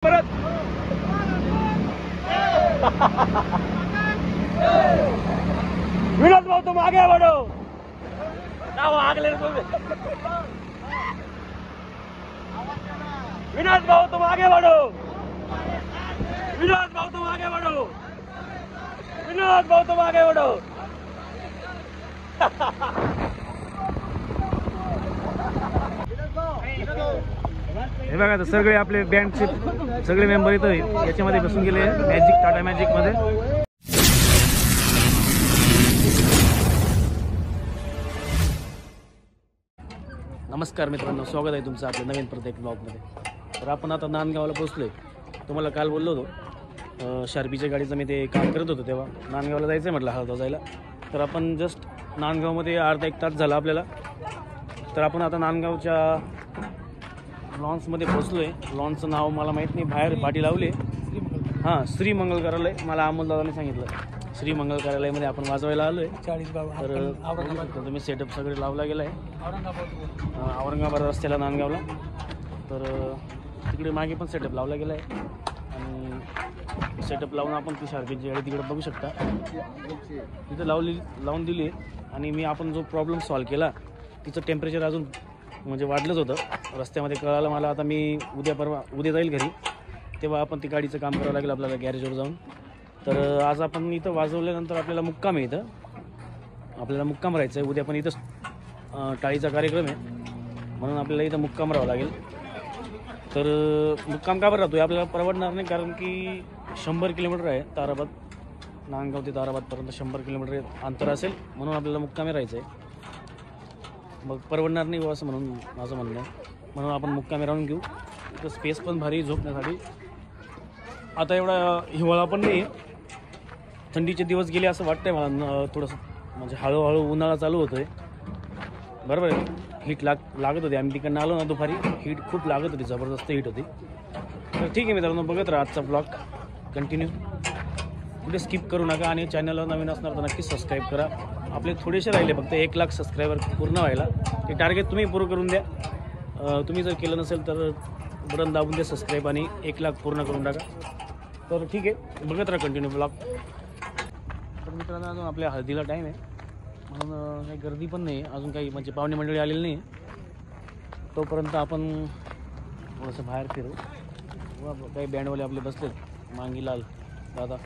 परत विनोद भाऊ तुम आगे बढ़ो आगले विनोद भाऊ तुम आगे बढ़ो विनोद भाऊ तुम आगे बढ़ो विनोद भाऊ तुम आगे बढ़ो हे बघा आता सगळे आपले बँडचे सगळे मेंबर इथं याच्यामध्ये बसून गेले मॅजिक टाटा मॅजिक मध्ये। नमस्कार मित्रांनो, स्वागत आहे तुमचं आपल्या नवीन प्रत्येक ब्लॉगमध्ये। तर आपण आता नांदगावला पोहोचलोय। तुम्हाला काल बोललो होतो शार्पीच्या गाडीचं मी ते काम करत होतो तेव्हा नांदगावला जायचं आहे म्हटलं हळद जायला। तर आपण जस्ट नांदगावमध्ये अर्धा एक तास झाला आपल्याला। तर आपण आता नांदगावच्या लॉन्समध्ये पोहोचलोय। लॉन्सचं नाव मला माहीत नाही, बाहेर पाठी लावले हां श्री मंगल कार्यालय। मला अमोल दादाने सांगितलं श्री मंगल कार्यालयामध्ये आपण वाजवायला आलोय। तर तुम्ही सेटअप सगळे लावला गेला आहे औरंगाबाद रस्त्याला नांदगावला। तर तिकडे मागे पण सेटअप लावला गेला आहे आणि सेटअप लावून आपण ती शार्पीची गाडी तिकडे बघू शकता तिथं लावून दिली। आणि मी आपण जो प्रॉब्लेम सॉल्व्ह केला तिचं टेम्परेचर अजून म्हणजे वाढलंच होतं। रस्त्यामध्ये कळालं मला। आता मी उद्या जाईल घरी तेव्हा आपण ती गाडीचं काम करावं लागेल आपल्याला गॅरेजवर जाऊन। तर आज आपण इथं वाजवल्यानंतर आपल्याला मुक्काम आहे, इथं आपल्याला मुक्काम राहायचं आहे। उद्या पण इथं टाळीचा कार्यक्रम आहे म्हणून आपल्याला इथं मुक्काम राहावं लागेल। तर मुक्काम का बरं राहतो आहे आपल्याला परवडणार नाही, कारण की 100 किलोमीटर आहे ताराबाद, नांदगाव ते ताराबादपर्यंत 100 किलोमीटर अंतर असेल म्हणून आपल्याला मुक्कामी राहायचं आहे। मग परवडणार नाही असं म्हणून माझं म्हणणं आहे, म्हणून आपण मुक्कामी राहून घेऊ। इथं स्पेस पण भारी झोपण्यासाठी। आता एवढा हिवाळा पण नाही, थंडीचे दिवस गेले असं वाटतंय मला थोडंसं, म्हणजे हळूहळू उन्हाळा चालू होतो आहे बरोबर आहे। हीट लागत होती, आम्ही तिकडनं आलो ना दुपारी हीट खूप लागत होती, जबरदस्त हीट होती। तर ठीक आहे मित्रांनो, बघत राहा आजचा ब्लॉग कंटिन्यू, कुठे स्किप करू नका। आणि चॅनलला नवीन असणार तर नक्की सबस्क्राईब करा। आपले थोडेसे राहिले फक्त 1 लाख सबस्क्रायबर पूर्ण व्हायला, ते टार्गेट तुम्ही पूर्ण करून द्या। तुम्ही जर केलं नसेल तर बटन दाबून द्या सबस्क्राईब आणि 1 लाख पूर्ण करून टाका। तर ठीक आहे, बघत राहा कंटिन्यू ब्लॉग। तर मित्रांनो अजून आपल्या हळदीला टाईम आहे म्हणून काही गर्दी पण नाही अजून, काही म्हणजे पाहुणे मंडळी आलेली नाही। तोपर्यंत आपण थोडंसं बाहेर फिरू। काही बँडवाले आपले बसलेत, मांगीलाल दादा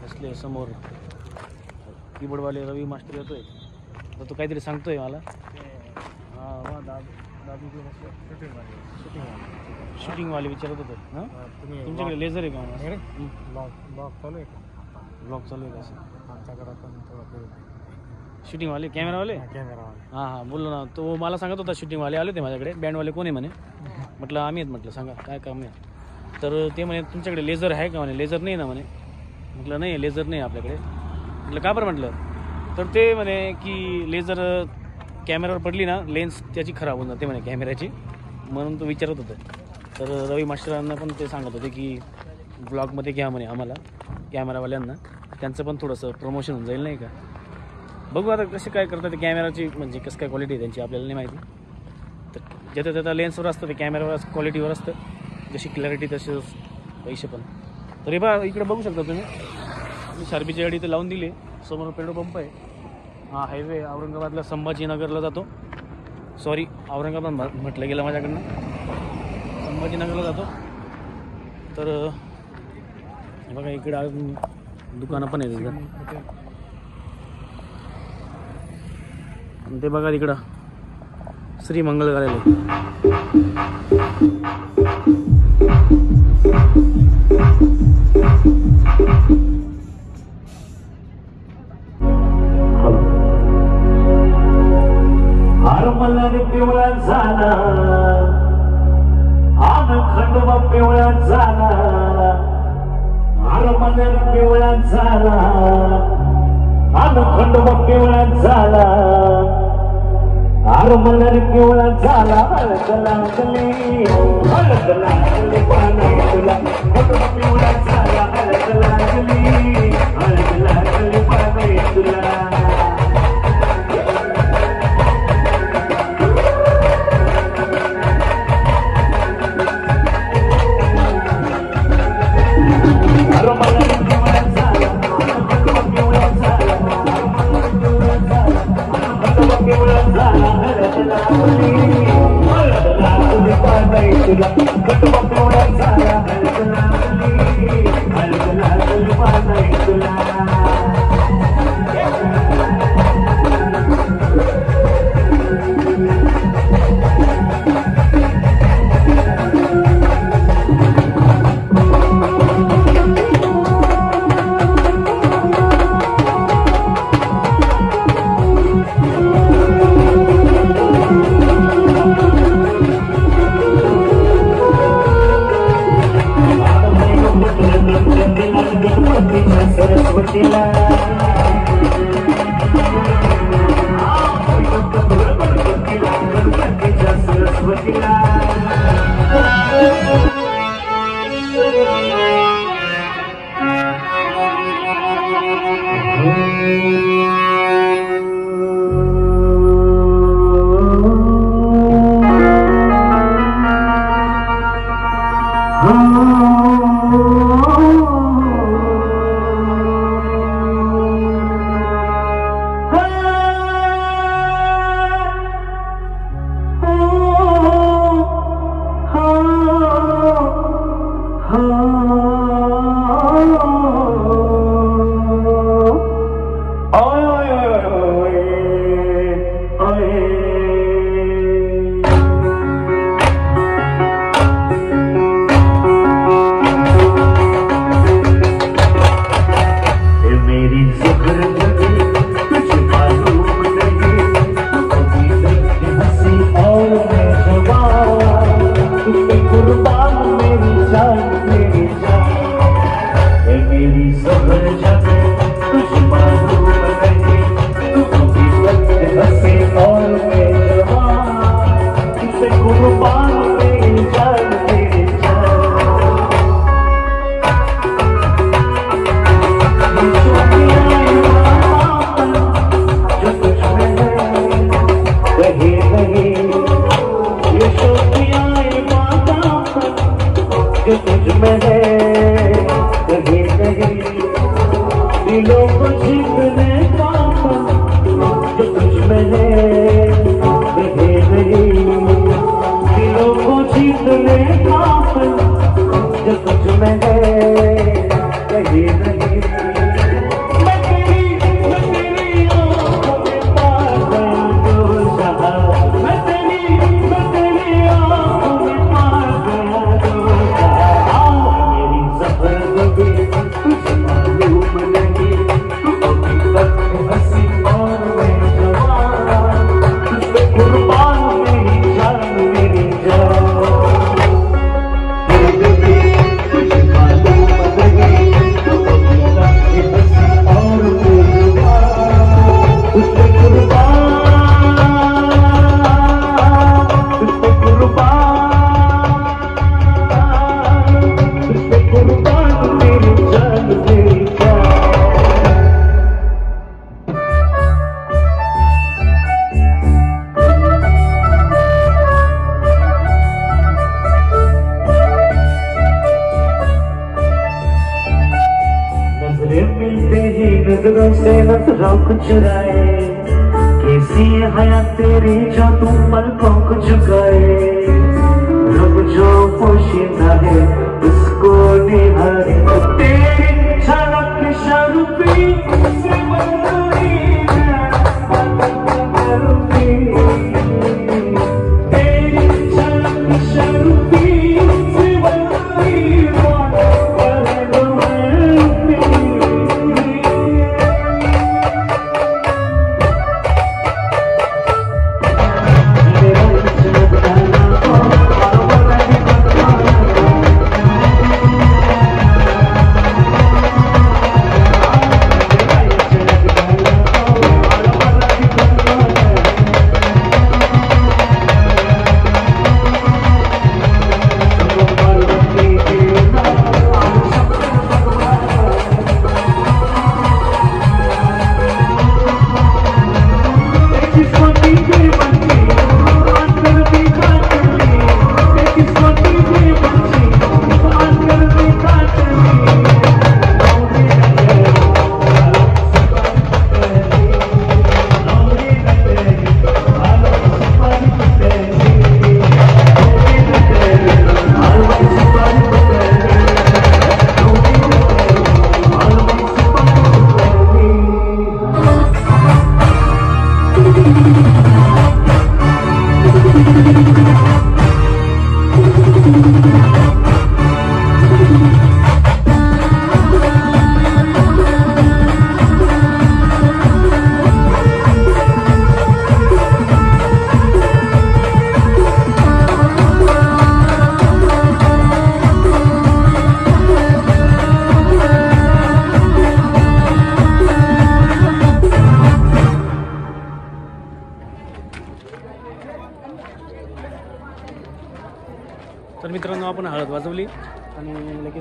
बसले समोर, कीबोर्डवाले रवी मास्टर येतोय तर तो काहीतरी सांगतोय मला। हां दादू शूटिंगवाले विचारत होते हां तुमच्याकडे लेझर आहे का? ब्लॉग चालू आहे कसं आमच्याकडे पण थोडं शूटिंगवाले कॅमेरावाले हां बोललो ना, तो मला सांगत होता शूटिंगवाले आले होते माझ्याकडे। बँडवाले कोण आहे म्हणे, म्हटलं आम्ही आहेत, म्हटलं सांगा काय काम आहे। तर ते म्हणे तुमच्याकडे लेझर आहे का म्हणे, लेझर नाही ना म्हणे। म्हटलं नाही लेझर नाही आपल्याकडे। म्हटलं का बरं म्हटलं, तर ते म्हणे की लेझर कॅमेरावर पडली ना लेन्स त्याची खराब होऊन जाते म्हणे कॅमेऱ्याची, म्हणून तो विचारत होतं। तर रवी मास्टरांना पण ते सांगत होते की ब्लॉगमध्ये घ्या म्हणे आम्हाला कॅमेरावाल्यांना, त्यांचं पण थोडंसं प्रमोशन होऊन जाईल नाही का। बघू आता कसे काय करतात ते कॅमेराची, म्हणजे कसं काय क्वालिटी आहे त्यांची आपल्याला नाही माहिती। तर ज्याच्या त्याच्या लेन्सवर असतं ते कॅमेरावर क्वालिटीवर असतं, जशी क्लॅरिटी तसे पैसे पण। तर हे बघा इकडे बघू शकता तुम्ही, मी शार्पीची गाडी इथे लावून दिली, समोर पेट्रोल पंप आहे। हा हायवे औरंगाबादला संभाजीनगरला जातो, सॉरी औरंगाबाद म्हटलं गेलं माझ्याकडनं, संभाजीनगरला जातो। तर बघा इकडे अजून दुकानं पण आहे तिथं, ते बघा तिकडं श्री मंगल कार्यालय। पिवळा झाला आन खंडोबा पिवळा झाला, आरमनेर पिवळा झाला आन खंडोबा पिवळा झाला, आरमनेर पिवळा झाला। हळद लागली पाना तुला, खंडोबा पिवळा झाला हळद लागली पाना तुला। गणपतीच्या सरस्वतीला गणपतीच्या सरस्वतीला नजरों से नजरों को चुराए कैसी है हया तेरी जो तुम पलकों को झुकाए रब जो पोशीदा है उसको निहारे तेरी झलक शरूफी से बंदूरी तेरी झलक शरूफी से बंदूरी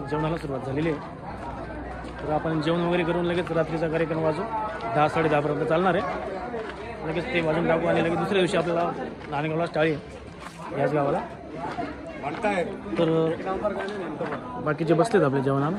जेवणाला सुरुवात झालेली आहे. तर आपण जेवण वगैरे करून लगेच रात्रीचा कार्यक्रम वाजू 10-10:30 पर्यंत चालणार आहे. लगेच ते वाजून टाकू आणि लगेच दुसऱ्या दिवशी आपल्याला नांदगावला टाळी आहे याच गावाला. तर बाकीचे बसलेत आपल्या जेवणाला.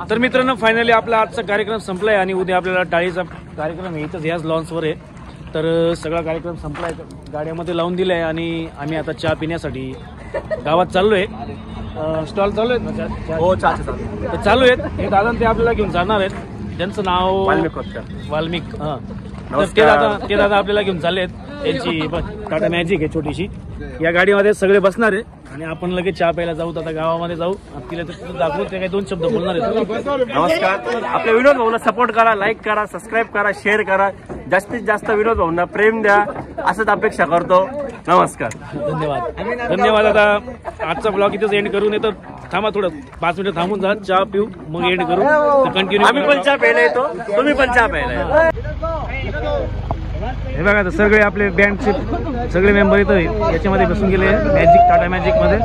तर मित्रांनो फायनली आपला आजचा कार्यक्रम संपलाय आणि उद्या आपल्याला टाळीचा कार्यक्रम आहे इथंच याच लॉन्सवर आहे. तर सगळा कार्यक्रम संपलाय, गाड्यामध्ये लावून दिलाय आणि आम्ही आता चहा पिण्यासाठी गावात चाललोय. स्टॉल चालू आहेत ना? हो, चहा चालू आहेत. हे दादा ते आपल्याला घेऊन जाणार आहेत. त्यांचं नाव वाल्मिक. हां, तर ते दादा आपल्याला घेऊन चालले आहेत. त्यांची टाटा मॅजिक आहे छोटीशी. या गाडीमध्ये सगळे बसणार आहे आणि आपण लगेच चहा प्यायला जाऊ. आता गावामध्ये जाऊ. तिला दाखवू, ते काही 2 शब्द बोलणार आहेत. नमस्कार. आपल्या विनोद भाऊला सपोर्ट करा, लाईक करा, सबस्क्राईब करा, शेअर करा. जास्तीत जास्त विनोद भाऊंना प्रेम द्या असंच अपेक्षा करतो. नमस्कार. धन्यवाद. आता आजचा ब्लॉग इथेच एंड करून येतो. थांबा थोडं 5 मिनिटं थांबून जा, चहा पिऊ, मग एंड करू. कंटिन्यू. आम्ही पण चहा प्यायला येतो, तुम्ही पण चहा प्यायला. हे बघा, सगळे आपले बँडचे सगळे मेंबर इथं याच्यामध्ये बसून गेले मॅजिक, टाटा मॅजिक मध्ये.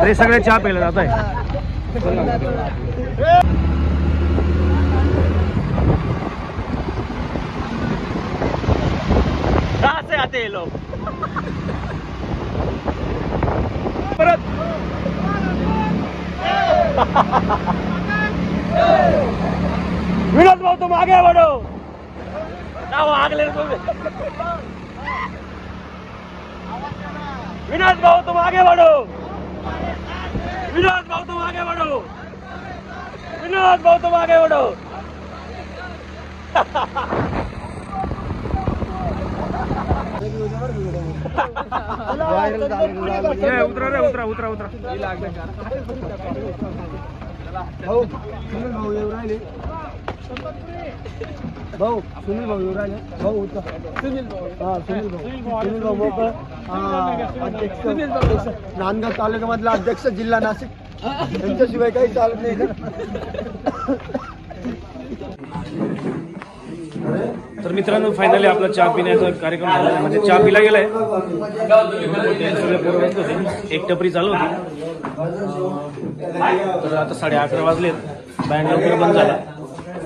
तरी सगळे चहा प्यायला जात आहे. आते लोक परत विनोद भाऊ तुम आगे बढ़ो. आगले विनोद भाऊ तुम आगे बढ़ो. विनोद भाऊ तुम आगे बढ़ो. विनोद भाऊ तुम आगे बढ़ो. उतरा रे, उतरा उतरा उतरा. भाऊ सुनील भाऊ येऊ राहिले. भाऊ होता सुनील भाऊ मोकळ अध्यक्ष नांदगाव तालुक्यामधला अध्यक्ष जिल्हा नाशिक. त्यांच्याशिवाय काही चालत नाही. तर मित्रांनो फायनली आपला चहा पिण्याचा कार्यक्रम झाला. म्हणजे चहा पिला गेलाय. सगळे पोरं बसले होते. एक टपरी चालू होती. तर आता 11:30 वाजलेत. बँड लवकर बंद झाला.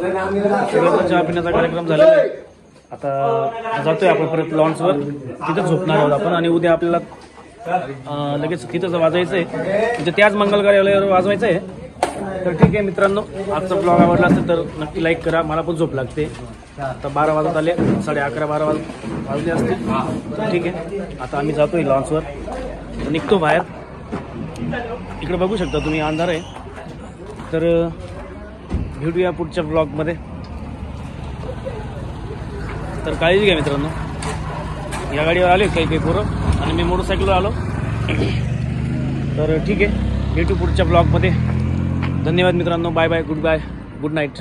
सगळ्यांचा चहा पिण्याचा कार्यक्रम झालेला आहे. आता जातोय आपण परत लॉन्सवर. तिथं झोपणार आहोत आपण आणि उद्या आपल्याला लगेच तिथंच वाजायचं आहे. म्हणजे त्याच मंगल कार्यालयावर वाजवायचं आहे. तर ठीक आहे मित्रांनो, आजचा ब्लॉग आवडला असेल तर नक्की लाईक करा. मला पण झोप लागते. आता 12 वाजत आले. 11:30-12 वाजले असतील. तर ठीक आहे, आता आम्ही जातोय लॉन्सवर. निघतो बाहेर. इकडे बघू शकता तुम्ही, अंधार आहे. तर भेटूया पुढच्या ब्लॉगमध्ये. तर काळजी घ्या मित्रांनो. या गाडीवर आले काही पोरं आणि मी मोटरसायकलवर आलो. तर ठीक आहे, भेटू पुढच्या ब्लॉगमध्ये. धन्यवाद मित्रांनो. Bye bye, goodbye, good night.